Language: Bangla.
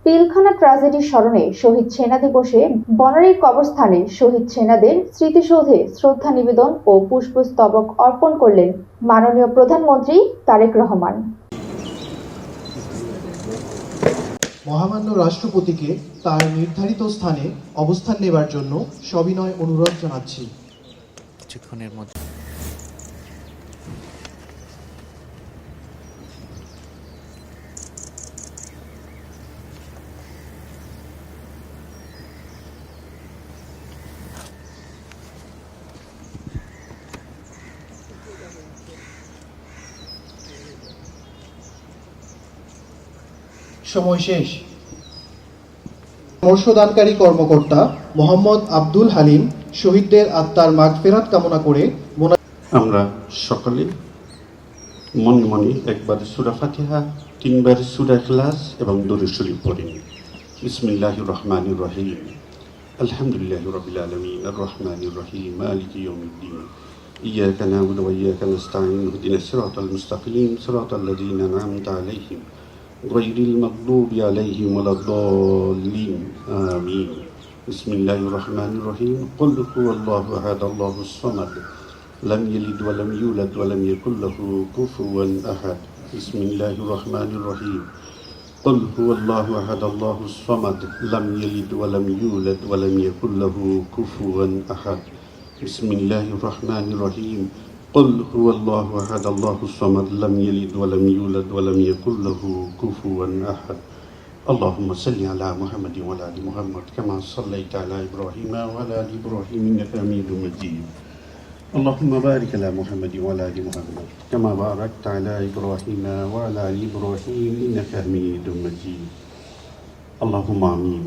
পিলখানা ট্র্যাজেডির স্মরণে শহীদ সেনা দিবসে বনানীর কবরস্থানে শহীদ সেনাদের স্মৃতিসৌধে শ্রদ্ধা নিবেদন ও পুষ্পস্তবক অর্পণ করলেন মাননীয় প্রধানমন্ত্রী তারেক রহমান। মহামান্য রাষ্ট্রপতিকে তার নির্ধারিত স্থানে অবস্থান নেবার জন্য সবিনয় অনুরোধ জানাচ্ছি। কিছুক্ষণের মধ্যে সময় শেষ। পরামর্শদানকারী কর্মকর্তা মোহাম্মদ আব্দুল হালিম শহীদদের আত্মার মাগফিরাত কামনা করে আমরা সকলে মনে মনে একবার সূরা ফাতিহা, 3 বার সূরা ইখলাস এবং দরুদ শরীফ পড়ি। বিসমিল্লাহির রহমানির রহিম। আলহামদুলিল্লাহি রাব্বিল আলামিন আর রহমানির রহিম মালিকি ইয়াউমিদ্দিন। ইয়্যাকা না'বুদু ওয়া ইয়্যাকা নাস্তাঈন ইহদিনাস সিরাতাল মুস্তাকিম সিরাতাল লাযীনা আন'আমতা আলাইহিম গায়রিল মাগদুবি আলাইহিম ওয়ালাদ-দাল্লিন আমিন। বিসমিল্লাহির রহমানির রহিম। কুল হুয়াল্লাহু আহাদ আল্লাহুস সামাদ لم يلد ولم يولد ولم يكن له كفوا أحد. بسم الله الرحمن الرحيم. قل هو الله أحد الله الصمد لم يلد ولم يولد ولم يكن له كفوا أحد. بسم الله الرحمن الرحيم. قل هو الله أحد الله الصمد لم يلد ولم يولد ولم يكن له كفوا أحد. اللهم صل على محمد وعلى آل محمد كما صليت على إبراهيم وعلى آل إبراهيم إنك حميد مجيد. اللهم بارك على محمد وعلى آل محمد كما باركت على إبراهيم وعلى آل إبراهيم إنك حميد مجيد. اللهم آمين.